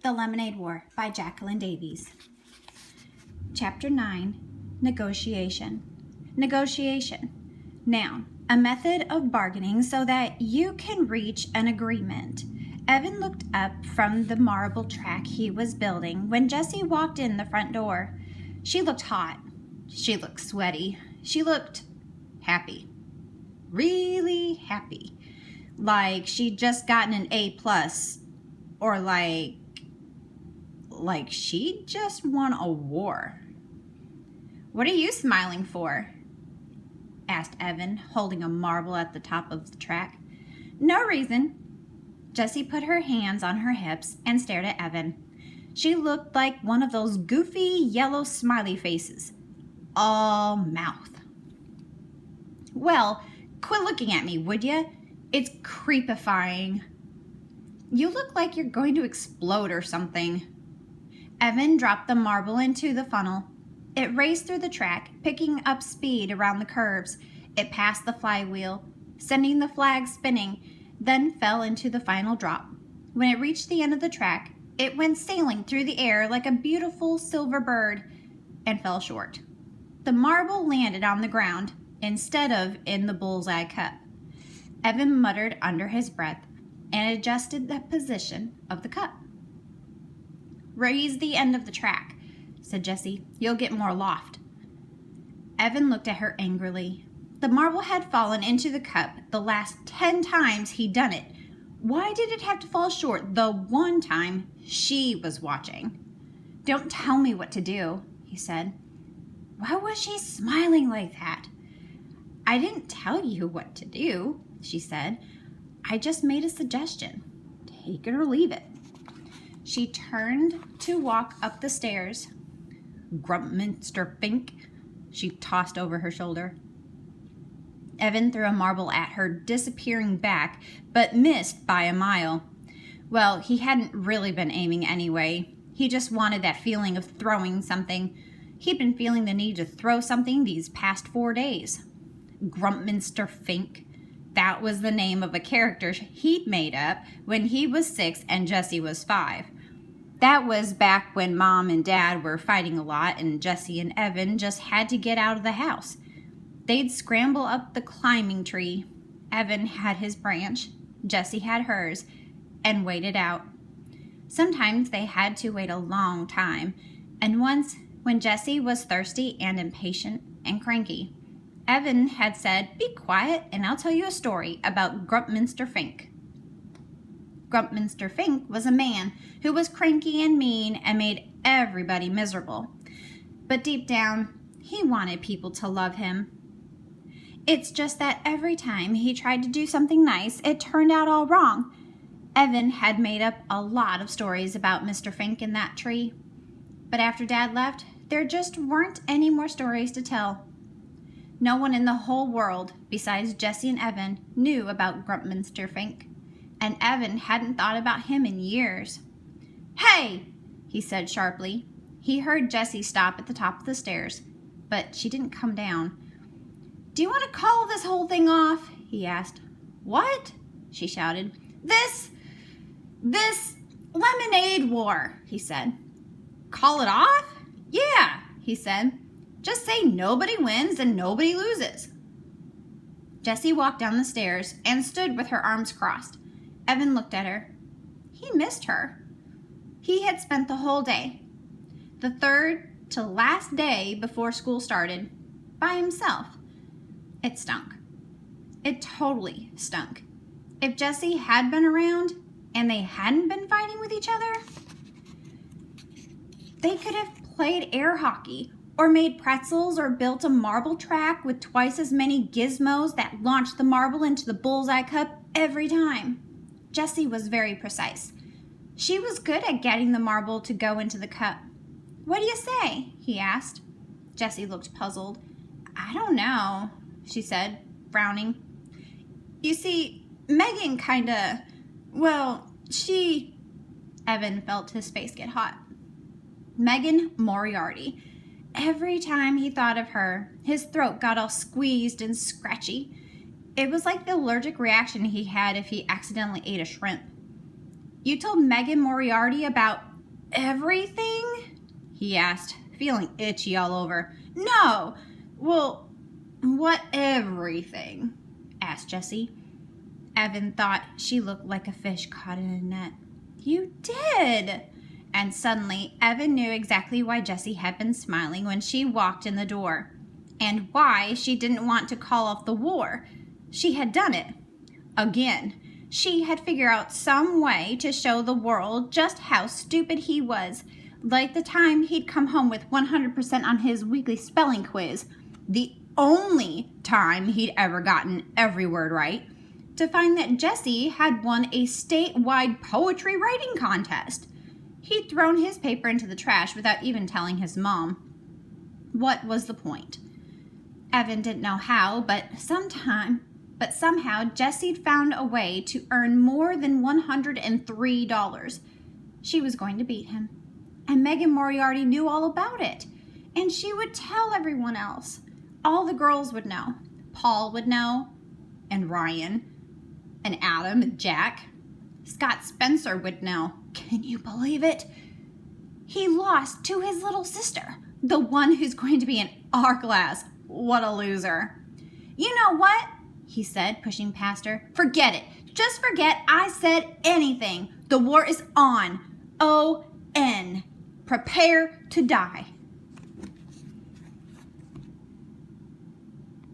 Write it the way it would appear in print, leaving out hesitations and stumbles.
The Lemonade War by Jacqueline Davies. Chapter 9. Negotiation. Negotiation. Noun. A method of bargaining so that you can reach an agreement. Evan looked up from the marble track he was building when Jessie walked in the front door. She looked hot. She looked sweaty. She looked happy. Really happy. Like she'd just gotten an A+, or like she just won a war. "What are you smiling for?" asked Evan, holding a marble at the top of the track. "No reason." Jessie put her hands on her hips and stared at Evan. She looked like one of those goofy yellow smiley faces, all mouth. "Well, quit looking at me, would ya? It's creepifying. You look like you're going to explode or something." Evan dropped the marble into the funnel. It raced through the track, picking up speed around the curves. It passed the flywheel, sending the flag spinning, then fell into the final drop. When it reached the end of the track, it went sailing through the air like a beautiful silver bird and fell short. The marble landed on the ground instead of in the bullseye cup. Evan muttered under his breath and adjusted the position of the cup. "Raise the end of the track," said Jessie. "You'll get more loft." Evan looked at her angrily. The marble had fallen into the cup the last 10 times he'd done it. Why did it have to fall short the one time she was watching? "Don't tell me what to do," he said. Why was she smiling like that? "I didn't tell you what to do," she said. "I just made a suggestion. Take it or leave it." She turned to walk up the stairs. "Grumpminster Fink," she tossed over her shoulder. Evan threw a marble at her, disappearing back, but missed by a mile. Well, he hadn't really been aiming anyway. He just wanted that feeling of throwing something. He'd been feeling the need to throw something these past 4 days. Grumpminster Fink. That was the name of a character he'd made up when he was 6 and Jessie was 5. That was back when Mom and Dad were fighting a lot and Jessie and Evan just had to get out of the house. They'd scramble up the climbing tree. Evan had his branch, Jessie had hers, and wait it out. Sometimes they had to wait a long time, and once when Jessie was thirsty and impatient and cranky, Evan had said, "Be quiet and I'll tell you a story about Grumpminster Fink." Grumpminster Fink was a man who was cranky and mean and made everybody miserable. But deep down, he wanted people to love him. It's just that every time he tried to do something nice, it turned out all wrong. Evan had made up a lot of stories about Mr. Fink in that tree. But after Dad left, there just weren't any more stories to tell. No one in the whole world, besides Jessie and Evan, knew about Grumpminster Fink. And Evan hadn't thought about him in years. "Hey!" he said sharply. He heard Jessie stop at the top of the stairs, but she didn't come down. "Do you want to call this whole thing off?" he asked. "What?" she shouted. This lemonade war," he said. "Call it off?" "Yeah," he said. "Just say nobody wins and nobody loses." Jessie walked down the stairs and stood with her arms crossed. Evan looked at her. He missed her. He had spent the whole day, the third to last day before school started, by himself. It stunk. It totally stunk. If Jessie had been around and they hadn't been fighting with each other, they could have played air hockey or made pretzels or built a marble track with twice as many gizmos that launched the marble into the bullseye cup every time. Jessie was very precise. She was good at getting the marble to go into the cup. "What do you say?" he asked. Jessie looked puzzled. "I don't know," she said, frowning. "You see, Megan she..." Evan felt his face get hot. Megan Moriarty. Every time he thought of her, his throat got all squeezed and scratchy. It was like the allergic reaction he had if he accidentally ate a shrimp. "You told Megan Moriarty about everything? He asked, feeling itchy all over. No. Well, what everything? Asked Jessie. Evan thought she looked like a fish caught in a net. You did. And suddenly, Evan knew exactly why Jessie had been smiling when she walked in the door, and why she didn't want to call off the war. She had done it. Again. She had figured out some way to show the world just how stupid he was, like the time he'd come home with 100% on his weekly spelling quiz, the only time he'd ever gotten every word right, to find that Jessie had won a statewide poetry writing contest. He'd thrown his paper into the trash without even telling his mom. What was the point? Evan didn't know how, but somehow Jessie'd found a way to earn more than $103. She was going to beat him, and Megan Moriarty knew all about it, and she would tell everyone else. All the girls would know. Paul would know, and Ryan, and Adam, and Jack. Scott Spencer would know. Can you believe it? He lost to his little sister, the one who's going to be in our class. What a loser. You know what? He said, pushing past her. Forget it. Just forget I said anything. The war is on. O-N. Prepare to die.